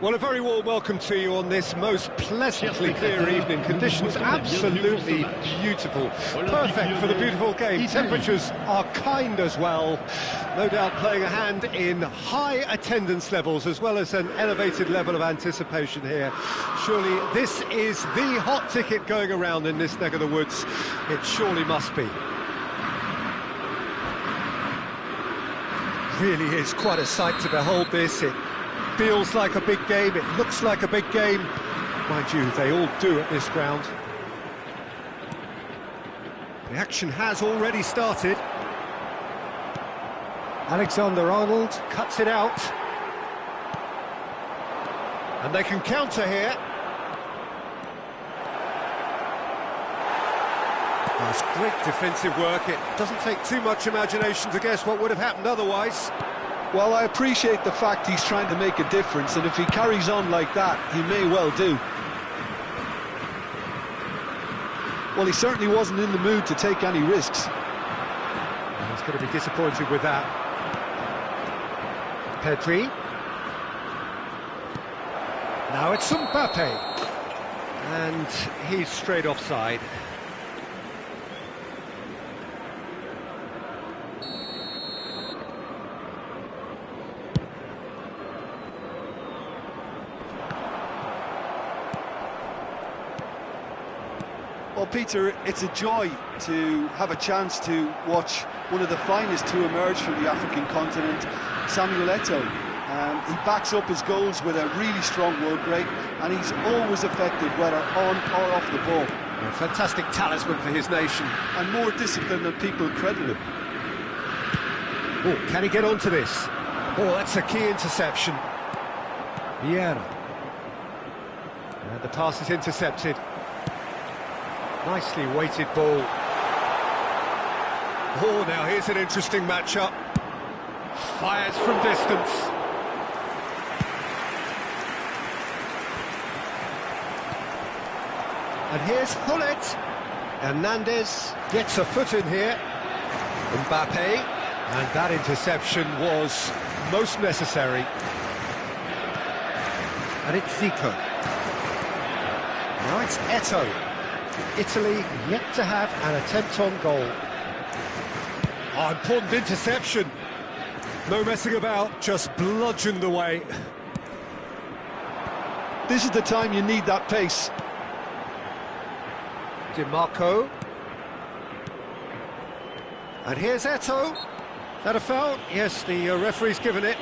Well, a very warm welcome to you on this most pleasantly clear evening. Conditions absolutely beautiful. Perfect for the beautiful game. Temperatures are kind as well. No doubt playing a hand in high attendance levels as well as an elevated level of anticipation here. Surely this is the hot ticket going around in this neck of the woods. It surely must be. Really is quite a sight to behold this. It feels like a big game, it looks like a big game. Mind you, they all do at this ground. The action has already started. Alexander-Arnold cuts it out. And they can counter here. That's great defensive work. It doesn't take too much imagination to guess what would have happened otherwise. Well, I appreciate the fact he's trying to make a difference, and if he carries on like that, he may well do. Well, he certainly wasn't in the mood to take any risks. He's going to be disappointed with that. Pedri. Now it's Mbappe. And he's straight offside. Well, Peter, it's a joy to have a chance to watch one of the finest to emerge from the African continent, Samuel Eto'o. He backs up his goals with a really strong work rate, and he's always effective, whether on or off the ball. A fantastic talisman for his nation. And more disciplined than people credit him. Oh, can he get onto this? Oh, that's a key interception. Vieira. And the pass is intercepted. Nicely weighted ball. Oh, now here's an interesting matchup. Fires from distance. And here's Hullet. Hernandez gets a foot in here. Mbappe. And that interception was most necessary. And it's Zico. Now it's Eto'o. Italy yet to have an attempt on goal. Oh, important interception. No messing about, just bludgeoned away. This is the time you need that pace. Di Marco. And here's Eto'o. That a foul? Yes, the referee's given it.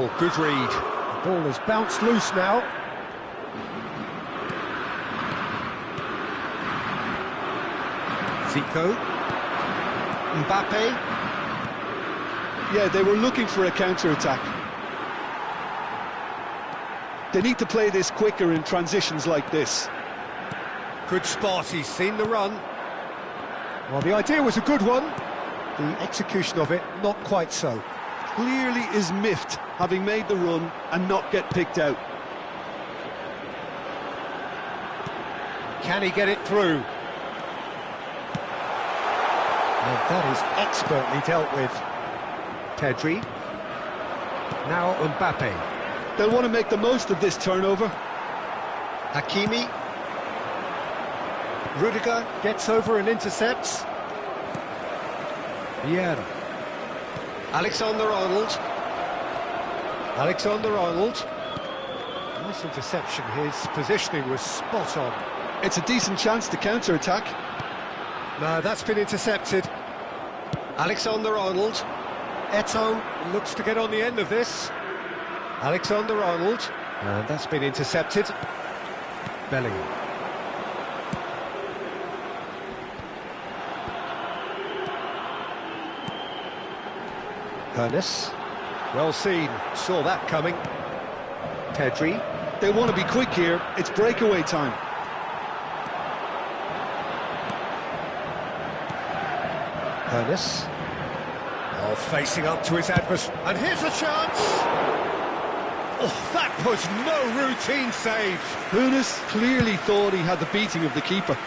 Oh, good read. The ball has bounced loose now. Zico. Mbappe. Yeah, they were looking for a counter-attack. They need to play this quicker in transitions like this. Good spot, he's seen the run. Well, the idea was a good one. The execution of it, not quite so. Clearly is miffed, having made the run and not get picked out. Can he get it through? And that is expertly dealt with. Pedri. Now Mbappe. They'll want to make the most of this turnover. Hakimi. Rudiger gets over and intercepts. Vieira. Alexander-Arnold. Alexander-Arnold. Nice interception, his positioning was spot on. It's a decent chance to counter-attack. No, that's been intercepted. Alexander-Arnold. Eto'o looks to get on the end of this. Alexander-Arnold. And that's been intercepted. Bellingham. Ernest. Well seen, saw that coming. Pedri. They want to be quick here, it's breakaway time. Ernest. Oh, facing up to his adversary, and here's a chance! Oh, that was no routine save. Ernest clearly thought he had the beating of the keeper.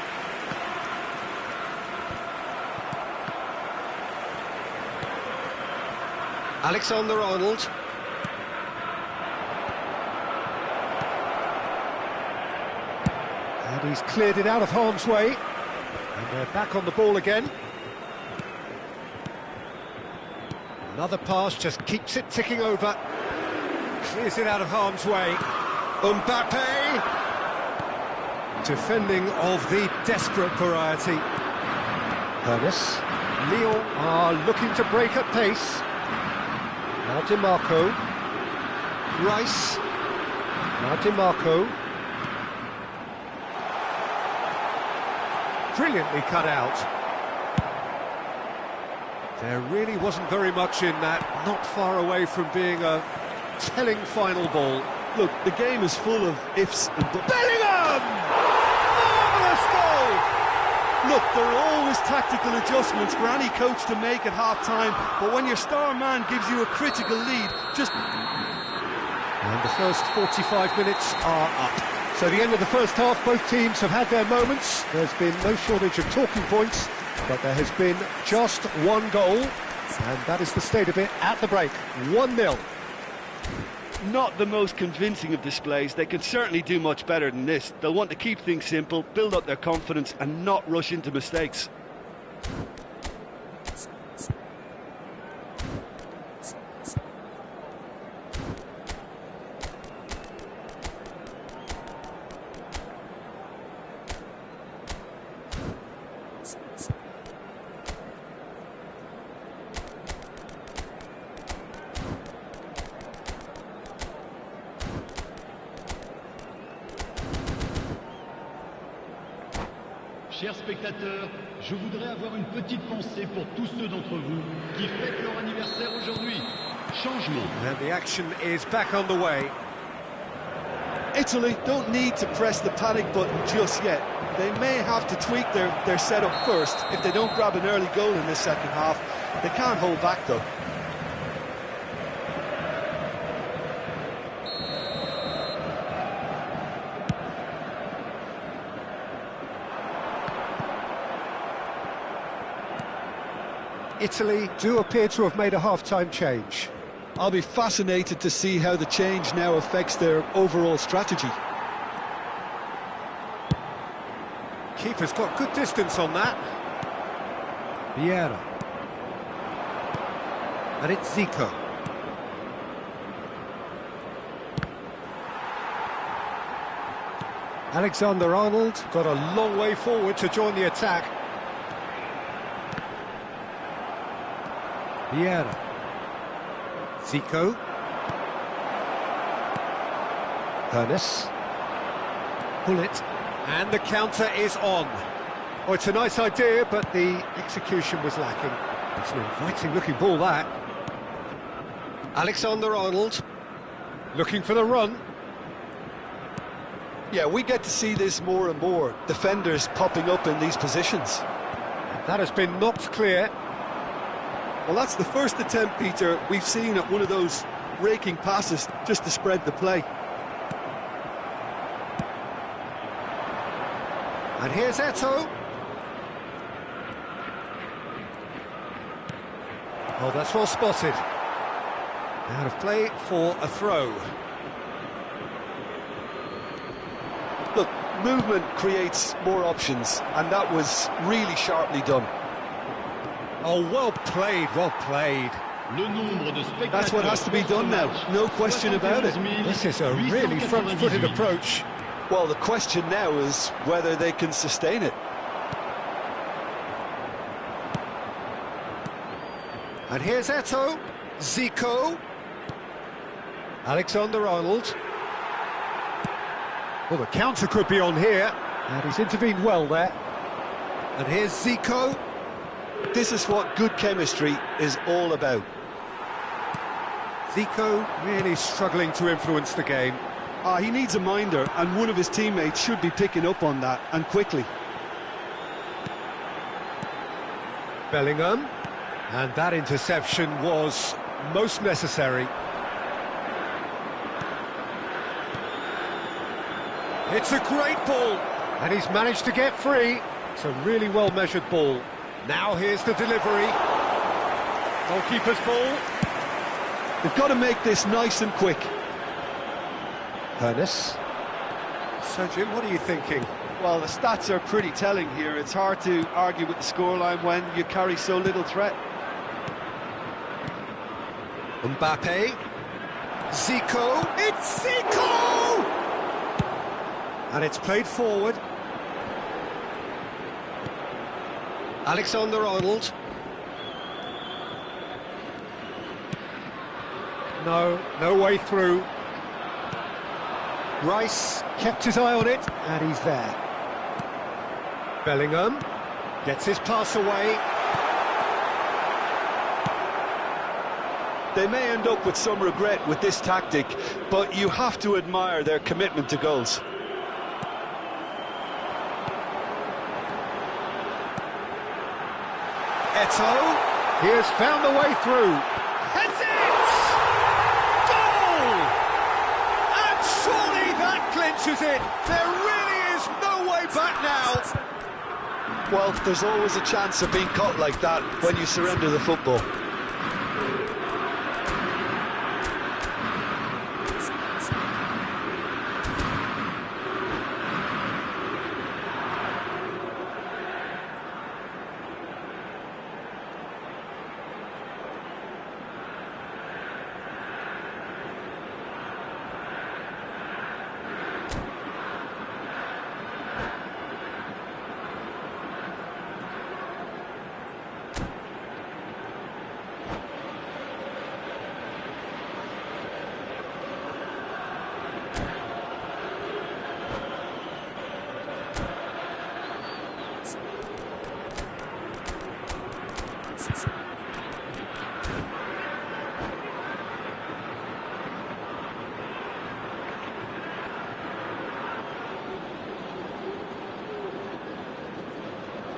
Alexander-Arnold. And he's cleared it out of harm's way. And they're back on the ball again. Another pass just keeps it ticking over. Clears it out of harm's way. Mbappe! Defending of the desperate variety. Ernest. Lyon are looking to break at pace. Now DiMarco. Rice. Now DiMarco. Brilliantly cut out. There really wasn't very much in that, not far away from being a telling final ball. Look, the game is full of ifs and buts. Bellingham! Marvellous goal! Look, there are always tactical adjustments for any coach to make at half-time, but when your star man gives you a critical lead, just... And the first 45 minutes are up. So the end of the first half, both teams have had their moments. There's been no shortage of talking points, but there has been just one goal, and that is the state of it at the break. 1-0. Not the most convincing of displays. They can certainly do much better than this. They'll want to keep things simple, build up their confidence and not rush into mistakes. Chers spectateurs, je voudrais avoir une petite pensée pour tous ceux d'entre vous qui fêtent leur anniversaire aujourd'hui. Changement. And the action is back on the way. Italy don't need to press the panic button just yet. They may have to tweak their setup first if they don't grab an early goal in this second half. They can't hold back though. Italy do appear to have made a half-time change. I'll be fascinated to see how the change now affects their overall strategy. Keeper's got good distance on that. Vieira. And it's Zico. Alexander-Arnold got a long way forward to join the attack. Vieira. Zico. Ernest. Pull it. And the counter is on. Oh, it's a nice idea, but the execution was lacking. It's an inviting-looking ball, that. Alexander-Arnold, looking for the run. Yeah, we get to see this more and more. Defenders popping up in these positions. That has been knocked clear. Well, that's the first attempt, Peter, we've seen at one of those raking passes just to spread the play. And here's Eto'o. Oh, that's well spotted. Out of play for a throw. Look, movement creates more options, and that was really sharply done. Oh, well played, well played. That's what has to be done now, no question about it. This is a really front-footed approach. Well, the question now is whether they can sustain it. And here's Eto'o, Zico, Alexander-Arnold. Well, the counter could be on here, and he's intervened well there. And here's Zico. This is what good chemistry is all about. Zico really struggling to influence the game. He needs a minder, and one of his teammates should be picking up on that, and quickly. Bellingham. And that interception was most necessary. It's a great ball, and he's managed to get free. It's a really well-measured ball. Now here's the delivery. Goalkeeper's ball. They've got to make this nice and quick. Ernest. So, Jim, what are you thinking? Well, the stats are pretty telling here. It's hard to argue with the scoreline when you carry so little threat. Mbappe. Zico. It's Zico! And it's played forward. Alexander-Arnold. No way through. Rice kept his eye on it, and he's there. Bellingham gets his pass away. They may end up with some regret with this tactic, but you have to admire their commitment to goals. Eto'o, he has found the way through. Heads it! Goal! And surely that clinches it. There really is no way back now. Well, there's always a chance of being caught like that when you surrender the football.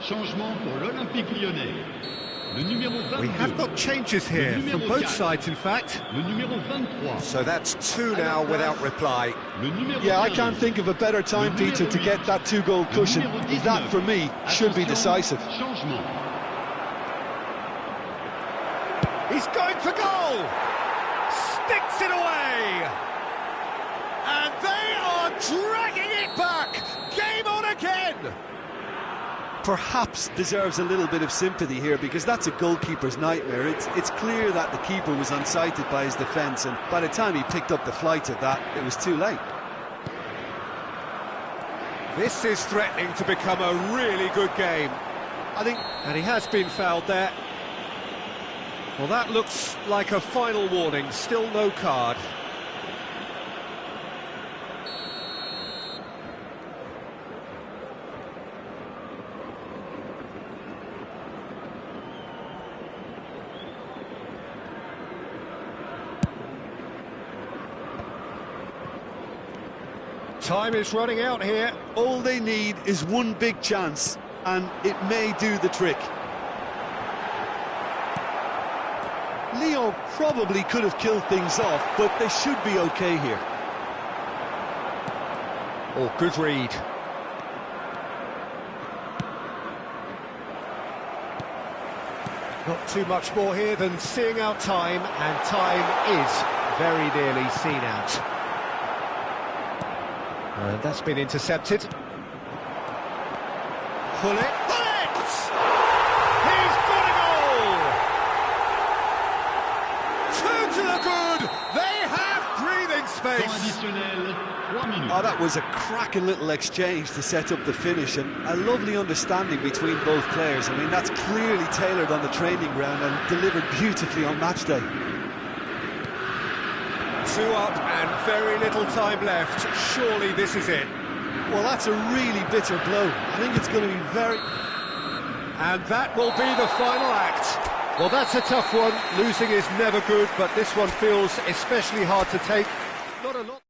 Changement pour l'Olympique Lyonnais. Le numéro 22. We have got changes here from both sides, in fact. Le numéro 23. So that's two now without reply. Le numéro Yeah, I 15. can't think of a better time, Peter, to get that two-goal cushion. That, for me, should be decisive. Changement. He's going for goal! Sticks it away! And they are dragging it back! Game on again! Perhaps deserves a little bit of sympathy here, because that's a goalkeeper's nightmare. It's clear that the keeper was unsighted by his defence, and by the time he picked up the flight of that, it was too late. This is threatening to become a really good game. And he has been fouled there. Well, that looks like a final warning, still no card. Time is running out here. All they need is one big chance, and it may do the trick. Lyon probably could have killed things off, but they should be okay here. Oh, good read. Not too much more here than seeing out time, and time is very nearly seen out. And that's been intercepted. Gullit! Gullit! He's got a goal! Two to the good! They have breathing Temps space! additionnel, 3 minutes. Oh, that was a cracking little exchange to set up the finish, and a lovely understanding between both players. I mean, that's clearly tailored on the training ground and delivered beautifully on match day. 2 up and very little time left. Surely this is it. Well, that's a really bitter blow. I think it's going to be very... And that will be the final act. Well, that's a tough one. Losing is never good, but this one feels especially hard to take. Not a lot.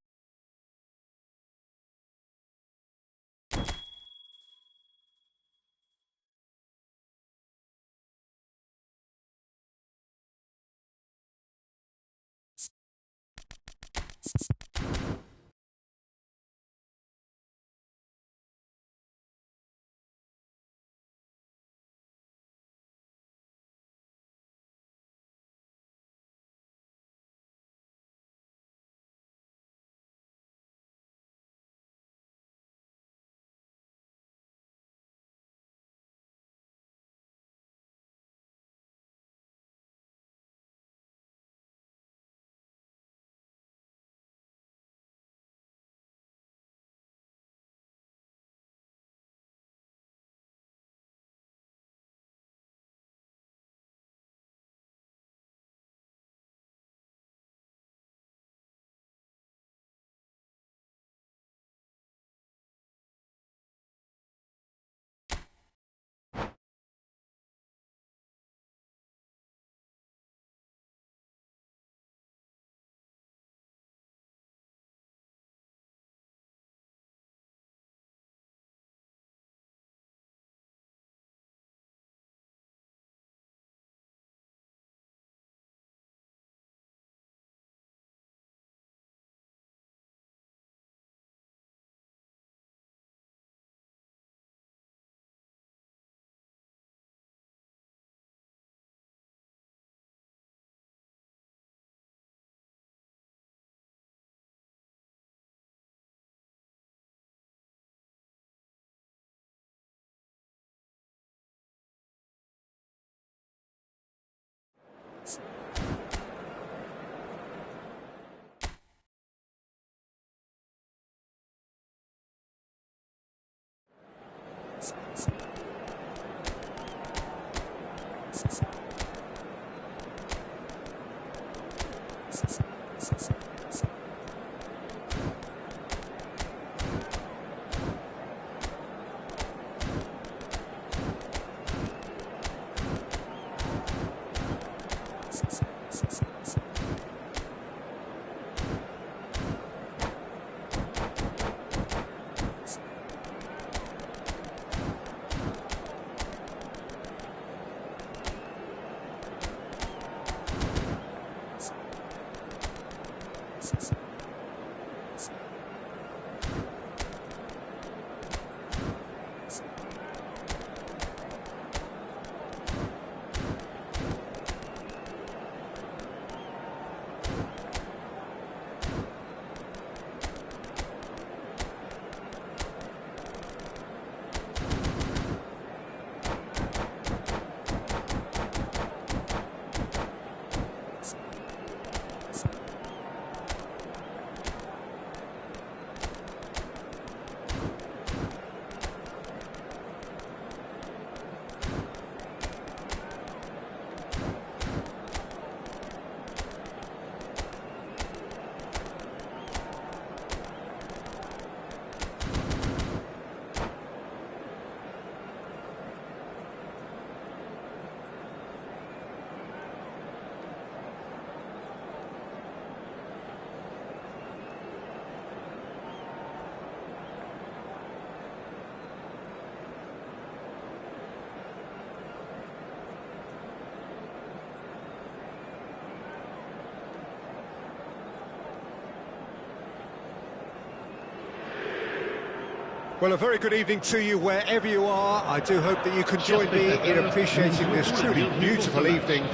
Well, a very good evening to you wherever you are. I do hope that you can join me in appreciating this truly beautiful evening,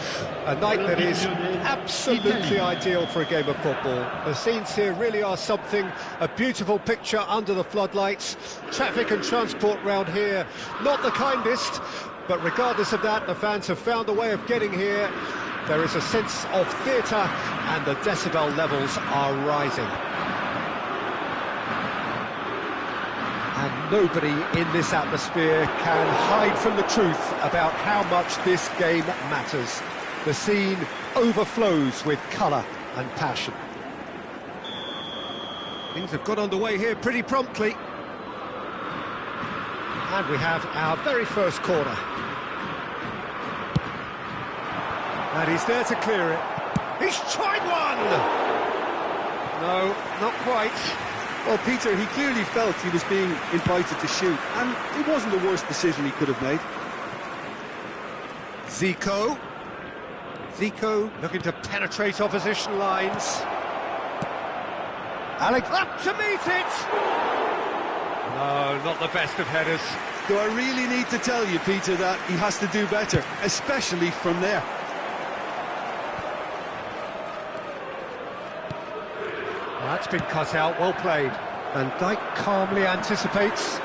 a night that is absolutely ideal for a game of football. The scenes here really are something, a beautiful picture under the floodlights. Traffic and transport round here, not the kindest, but regardless of that, the fans have found a way of getting here. There is a sense of theatre and the decibel levels are rising. And nobody in this atmosphere can hide from the truth about how much this game matters. The scene overflows with colour and passion. Things have got underway here pretty promptly. And we have our very first corner. And he's there to clear it. He's tried one! No, not quite. Well, Peter, he clearly felt he was being invited to shoot, and it wasn't the worst decision he could have made. Zico looking to penetrate opposition lines. Alex up to meet it! No, not the best of headers. Do I really need to tell you, Peter, that he has to do better, especially from there? That's been cut out, well played. And Dijk calmly anticipates.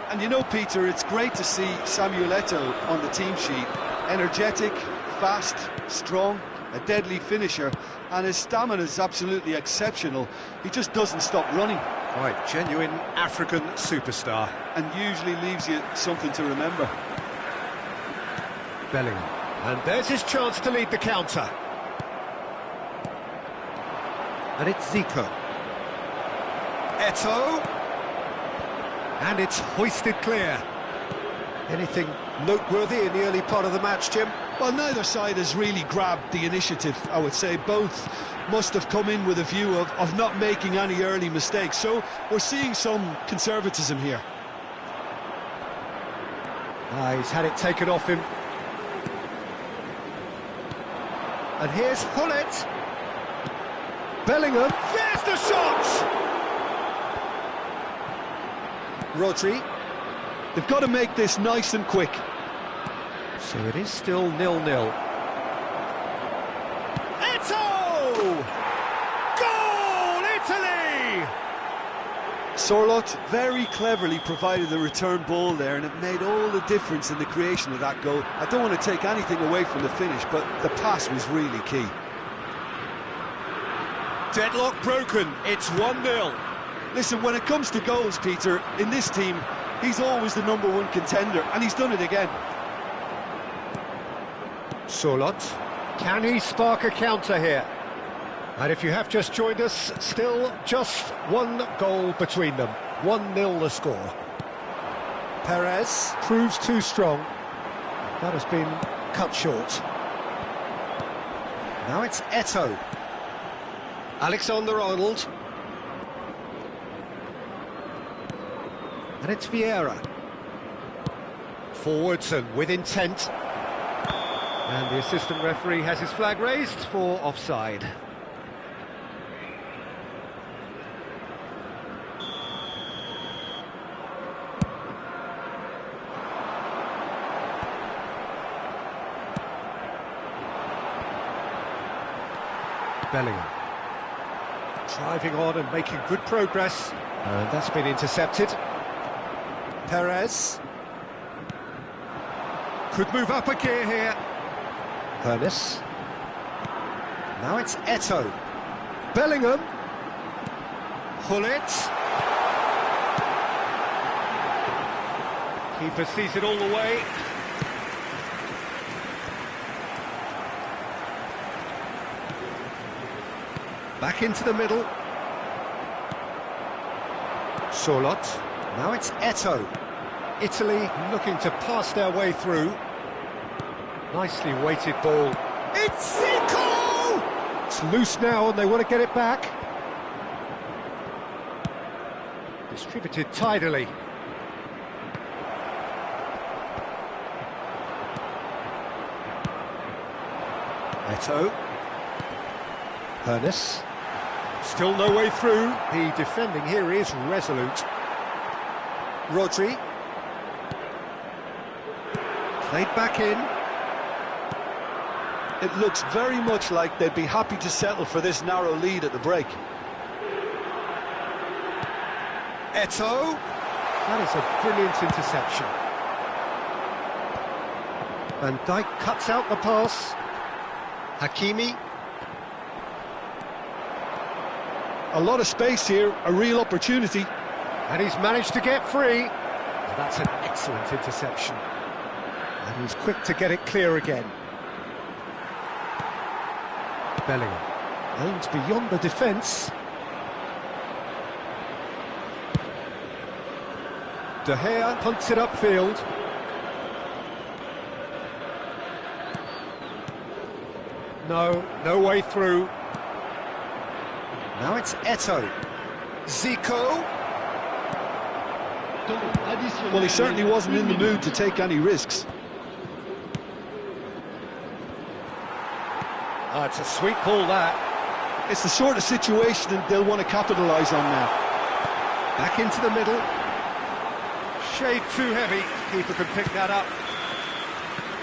And you know, Peter, it's great to see Samuel Eto'o on the team sheet. Energetic, fast, strong, a deadly finisher, and his stamina is absolutely exceptional. He just doesn't stop running. Quite genuine African superstar. And usually leaves you something to remember. Bellingham. And there's his chance to lead the counter. And it's Zico. Eto'o. And it's hoisted clear. Anything noteworthy in the early part of the match, Jim? Well, neither side has really grabbed the initiative, I would say. Both must have come in with a view of not making any early mistakes. So we're seeing some conservatism here. He's had it taken off him. And here's Hullet. Bellingham. There's the shot! Rodri. They've got to make this nice and quick. So it is still 0-0. Eto'o! Goal, Italy! Sorloth very cleverly provided the return ball there, and it made all the difference in the creation of that goal. I don't want to take anything away from the finish, but the pass was really key. Deadlock broken, it's 1-0. Listen, when it comes to goals, Peter, in this team, he's always the #1 contender, and he's done it again. Sorloth. Can he spark a counter here? And if you have just joined us, still just one goal between them. 1-0 the score. Perez proves too strong. That has been cut short. Now it's Eto'o. Alexander-Arnold. And it's Vieira. Forwards and with intent. And the assistant referee has his flag raised for offside. Bellingham. Driving on and making good progress. And that's been intercepted. Perez. Could move up a gear here. Pernis. Now it's Eto'o. Bellingham. Hullet. Keeper sees it all the way. Back into the middle. Sorloth. Now it's Eto'o. Italy looking to pass their way through. Nicely weighted ball. It's Zico! It's loose now and they want to get it back. Distributed tidily. Eto'o. Pernis. Still no way through. The defending here is resolute. Rodri. Played back in. It looks very much like they'd be happy to settle for this narrow lead at the break. Eto'o. That is a brilliant interception. Van Dijk cuts out the pass. Hakimi. A lot of space here, a real opportunity. And he's managed to get free. That's an excellent interception. And he's quick to get it clear again. Bellingham aims beyond the defence. De Gea punts it upfield. No way through. Now it's Eto'o. Zico. Well, he certainly wasn't in the mood to take any risks. Oh, it's a sweet ball, that. It's the sort of situation they'll want to capitalise on now. Back into the middle. Shade too heavy. Keeper can pick that up.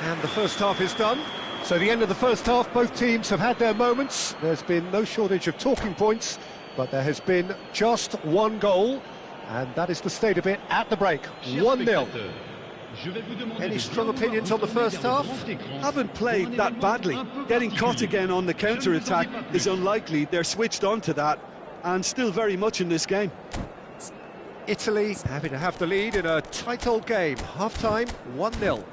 And the first half is done. So the end of the first half, both teams have had their moments. There's been no shortage of talking points, but there has been just one goal, and that is the state of it at the break. 1-0. Any strong opinions on the first half? Haven't played that badly. Getting caught again on the counter-attack is unlikely. They're switched on to that, and still very much in this game. Italy having to have the lead in a tight old game. Half-time, 1-0.